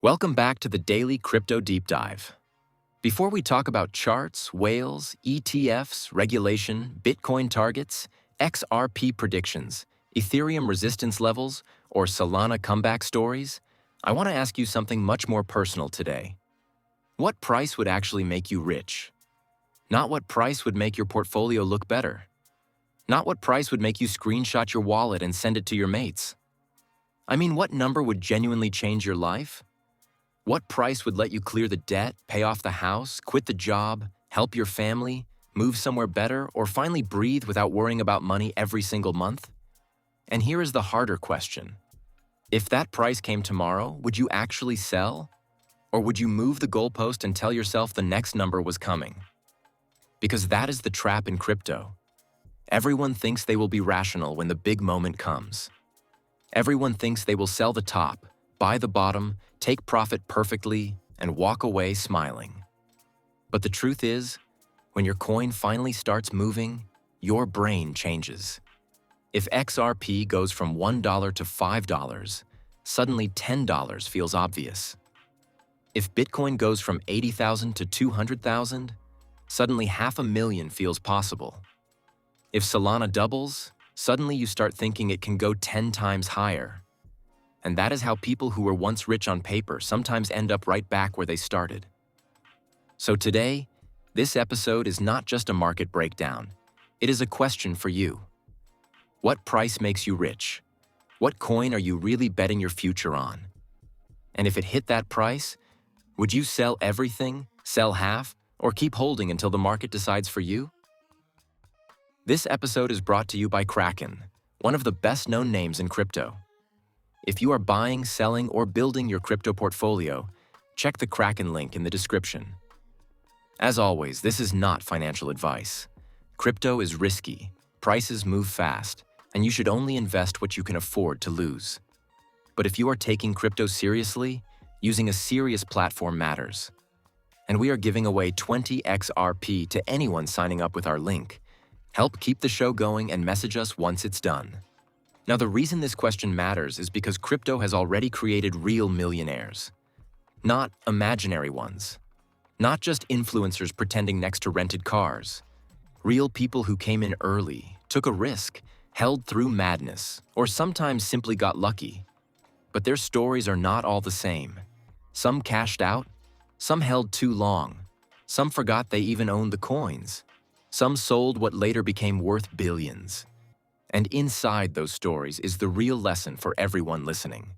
Welcome back to the Daily Crypto Deep Dive. Before we talk about charts, whales, ETFs, regulation, Bitcoin targets, XRP predictions, Ethereum resistance levels, or Solana comeback stories, I want to ask you something much more personal today. What price would actually make you rich? Not what price would make your portfolio look better. Not what price would make you screenshot your wallet and send it to your mates. I mean, what number would genuinely change your life? What price would let you clear the debt, pay off the house, quit the job, help your family, move somewhere better, or finally breathe without worrying about money every single month? And here is the harder question. If that price came tomorrow, would you actually sell? Or would you move the goalpost and tell yourself the next number was coming? Because that is the trap in crypto. Everyone thinks they will be rational when the big moment comes. Everyone thinks they will sell the top, buy the bottom, take profit perfectly, and walk away smiling. But the truth is, when your coin finally starts moving, your brain changes. If XRP goes from $1 to $5, suddenly $10 feels obvious. If Bitcoin goes from 80,000 to 200,000, suddenly $500,000 feels possible. If Solana doubles, suddenly you start thinking it can go 10 times higher. And that is how people who were once rich on paper sometimes end up right back where they started. So today, this episode is not just a market breakdown. It is a question for you. What price makes you rich? What coin are you really betting your future on? And if it hit that price, would you sell everything, sell half, or keep holding until the market decides for you? This episode is brought to you by Kraken, one of the best-known names in crypto. If you are buying, selling, or building your crypto portfolio, check the Kraken link in the description. As always, this is not financial advice. Crypto is risky, prices move fast, and you should only invest what you can afford to lose. But if you are taking crypto seriously, using a serious platform matters. And we are giving away 20 XRP to anyone signing up with our link. Help keep the show going and message us once it's done. Now, the reason this question matters is because crypto has already created real millionaires. Not imaginary ones. Not just influencers pretending next to rented cars. Real people who came in early, took a risk, held through madness, or sometimes simply got lucky. But their stories are not all the same. Some cashed out, some held too long, some forgot they even owned the coins. Some sold what later became worth billions. And inside those stories is the real lesson for everyone listening.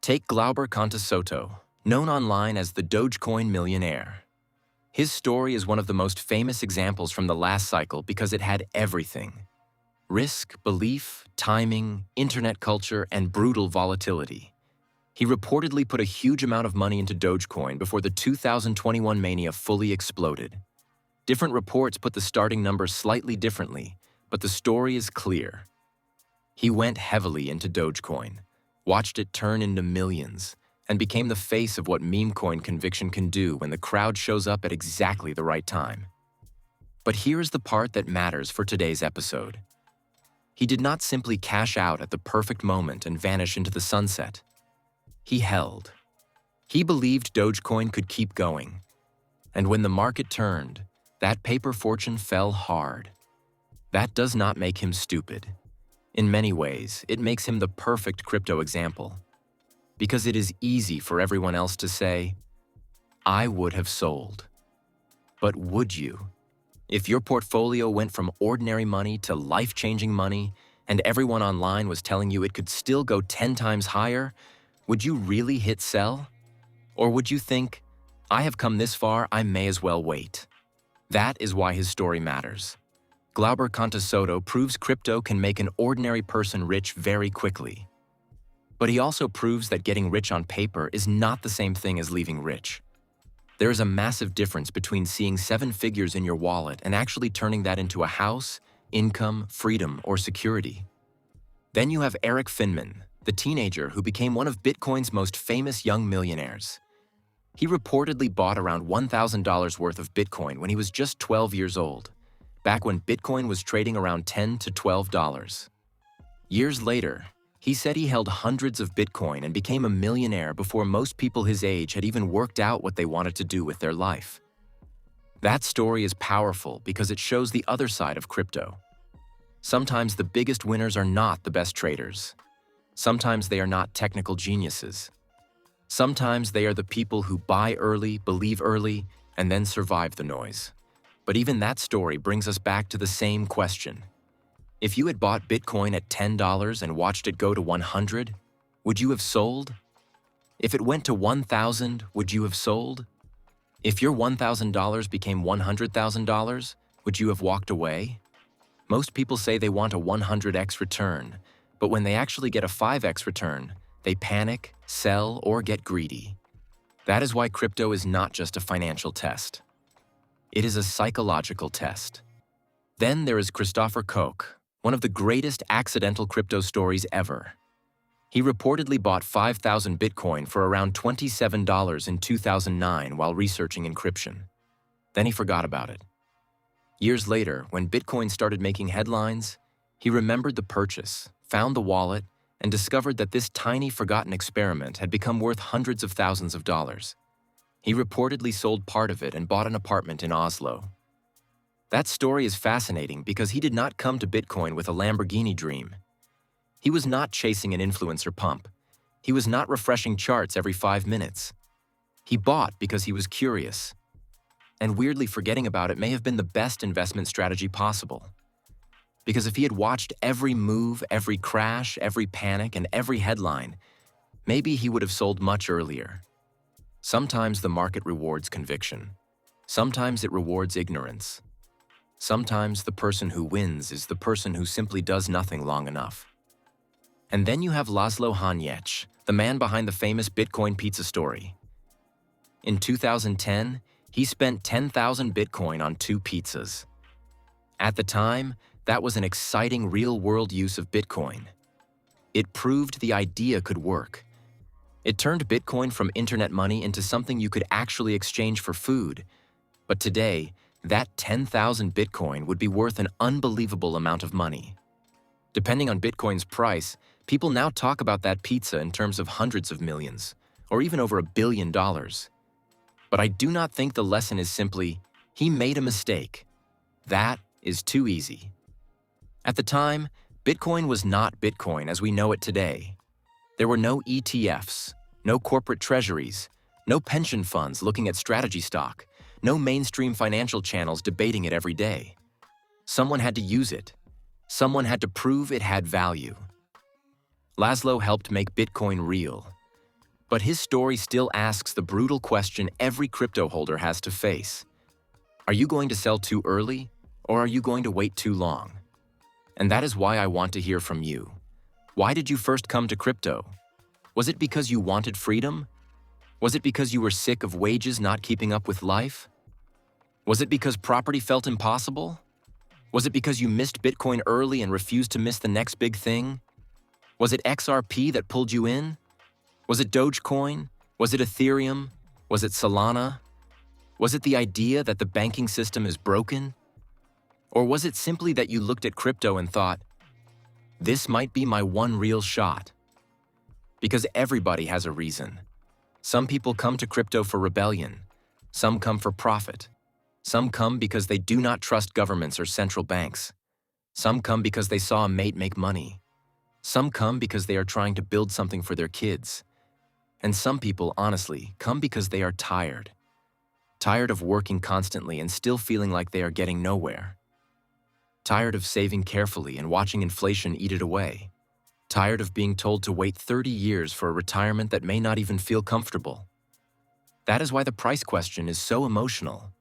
Take Glauber Contessoto, known online as the Dogecoin Millionaire. His story is one of the most famous examples from the last cycle because it had everything. Risk, belief, timing, internet culture, and brutal volatility. He reportedly put a huge amount of money into Dogecoin before the 2021 mania fully exploded. Different reports put the starting numbers slightly differently, but the story is clear. He went heavily into Dogecoin, watched it turn into millions, and became the face of what meme coin conviction can do when the crowd shows up at exactly the right time. But here is the part that matters for today's episode. He did not simply cash out at the perfect moment and vanish into the sunset. He held. He believed Dogecoin could keep going. And when the market turned, that paper fortune fell hard. That does not make him stupid. In many ways, it makes him the perfect crypto example. Because it is easy for everyone else to say, I would have sold. But would you? If your portfolio went from ordinary money to life-changing money, and everyone online was telling you it could still go 10 times higher, would you really hit sell? Or would you think, I have come this far, I may as well wait? That is why his story matters. Glauber Contessoto proves crypto can make an ordinary person rich very quickly. But he also proves that getting rich on paper is not the same thing as leaving rich. There is a massive difference between seeing 7 figures in your wallet and actually turning that into a house, income, freedom, or security. Then you have Erik Finman, the teenager who became one of Bitcoin's most famous young millionaires. He reportedly bought around $1,000 worth of Bitcoin when he was just 12 years old, back when Bitcoin was trading around $10 to $12. Years later, He said he held hundreds of Bitcoin and became a millionaire before most people his age had even worked out what they wanted to do with their life. That story is powerful because it shows the other side of crypto. Sometimes the biggest winners are not the best traders. Sometimes they are not technical geniuses. Sometimes they are the people who buy early, believe early, and then survive the noise. But even that story brings us back to the same question. If you had bought Bitcoin at $10 and watched it go to 100, would you have sold? If it went to 1,000, would you have sold? If your $1,000 became $100,000, would you have walked away? Most people say they want a 100x return, but when they actually get a 5x return, they panic, sell, or get greedy. That is why crypto is not just a financial test. It is a psychological test. Then there is Kristoffer Koch, one of the greatest accidental crypto stories ever. He reportedly bought 5,000 Bitcoin for around $27 in 2009 while researching encryption. Then he forgot about it. Years later, when Bitcoin started making headlines, he remembered the purchase, found the wallet, and discovered that this tiny forgotten experiment had become worth hundreds of thousands of dollars. He reportedly sold part of it and bought an apartment in Oslo. That story is fascinating because he did not come to Bitcoin with a Lamborghini dream. He was not chasing an influencer pump. He was not refreshing charts every 5 minutes. He bought because he was curious. And weirdly forgetting about it may have been the best investment strategy possible. Because if he had watched every move, every crash, every panic, and every headline, maybe he would have sold much earlier. Sometimes the market rewards conviction. Sometimes it rewards ignorance. Sometimes the person who wins is the person who simply does nothing long enough. And then you have Laszlo Hanyecz, the man behind the famous Bitcoin pizza story. In 2010, he spent 10,000 Bitcoin on 2 pizzas. At the time, that was an exciting real-world use of Bitcoin. It proved the idea could work. It turned Bitcoin from internet money into something you could actually exchange for food. But today, that 10,000 Bitcoin would be worth an unbelievable amount of money. Depending on Bitcoin's price, people now talk about that pizza in terms of hundreds of millions, or even over $1 billion. But I do not think the lesson is simply, he made a mistake. That is too easy. At the time, Bitcoin was not Bitcoin as we know it today. There were no ETFs, no corporate treasuries, no pension funds looking at strategy stock, no mainstream financial channels debating it every day. Someone had to use it. Someone had to prove it had value. Laszlo helped make Bitcoin real. But his story still asks the brutal question every crypto holder has to face. Are you going to sell too early, or are you going to wait too long? And that is why I want to hear from you. Why did you first come to crypto? Was it because you wanted freedom? Was it because you were sick of wages not keeping up with life? Was it because property felt impossible? Was it because you missed Bitcoin early and refused to miss the next big thing? Was it XRP that pulled you in? Was it Dogecoin? Was it Ethereum? Was it Solana? Was it the idea that the banking system is broken? Or was it simply that you looked at crypto and thought, this might be my one real shot? Because everybody has a reason. Some people come to crypto for rebellion. Some come for profit. Some come because they do not trust governments or central banks. Some come because they saw a mate make money. Some come because they are trying to build something for their kids. And some people, honestly, come because they are tired. Tired of working constantly and still feeling like they are getting nowhere. Tired of saving carefully and watching inflation eat it away. Tired of being told to wait 30 years for a retirement that may not even feel comfortable. That is why the price question is so emotional.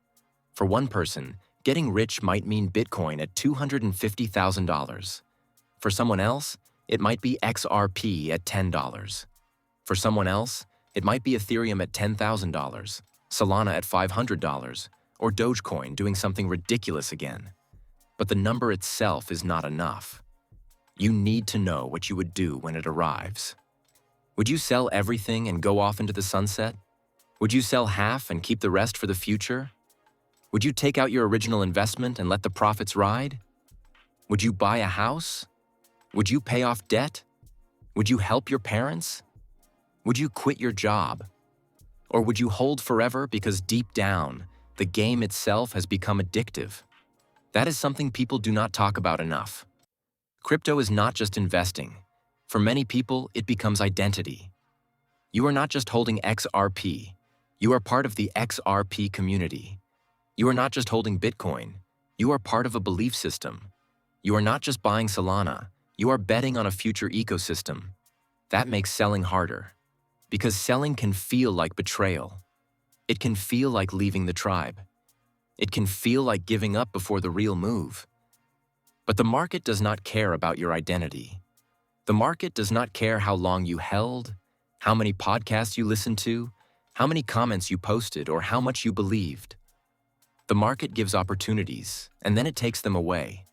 For one person, getting rich might mean Bitcoin at $250,000. For someone else, it might be XRP at $10. For someone else, it might be Ethereum at $10,000, Solana at $500, or Dogecoin doing something ridiculous again. But the number itself is not enough. You need to know what you would do when it arrives. Would you sell everything and go off into the sunset? Would you sell half and keep the rest for the future? Would you take out your original investment and let the profits ride? Would you buy a house? Would you pay off debt? Would you help your parents? Would you quit your job? Or would you hold forever because deep down, the game itself has become addictive? That is something people do not talk about enough. Crypto is not just investing. For many people, it becomes identity. You are not just holding XRP. You are part of the XRP community. You are not just holding Bitcoin. You are part of a belief system. You are not just buying Solana. You are betting on a future ecosystem. That makes selling harder. Because selling can feel like betrayal. It can feel like leaving the tribe. It can feel like giving up before the real move. But the market does not care about your identity. The market does not care how long you held, how many podcasts you listened to, how many comments you posted, or how much you believed. The market gives opportunities, and then it takes them away.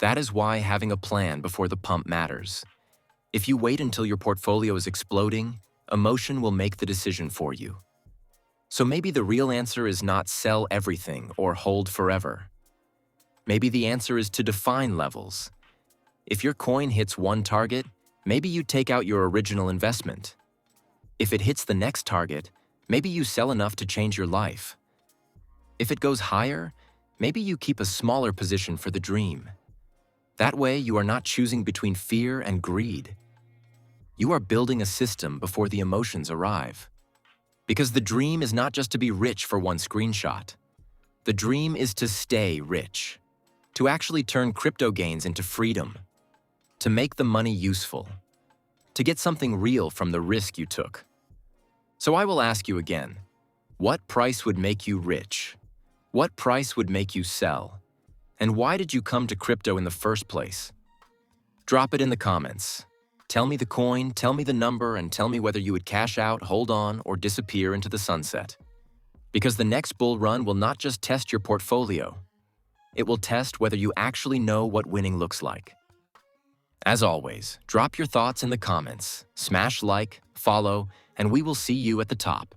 That is why having a plan before the pump matters. If you wait until your portfolio is exploding, emotion will make the decision for you. So maybe the real answer is not sell everything or hold forever. Maybe the answer is to define levels. If your coin hits one target, maybe you take out your original investment. If it hits the next target, maybe you sell enough to change your life. If it goes higher, maybe you keep a smaller position for the dream. That way, you are not choosing between fear and greed. You are building a system before the emotions arrive. Because the dream is not just to be rich for one screenshot. The dream is to stay rich, to actually turn crypto gains into freedom, to make the money useful, to get something real from the risk you took. So I will ask you again, what price would make you rich? What price would make you sell? And why did you come to crypto in the first place? Drop it in the comments. Tell me the coin, tell me the number, and tell me whether you would cash out, hold on, or disappear into the sunset. Because the next bull run will not just test your portfolio. It will test whether you actually know what winning looks like. As always, drop your thoughts in the comments, smash like, follow, and we will see you at the top.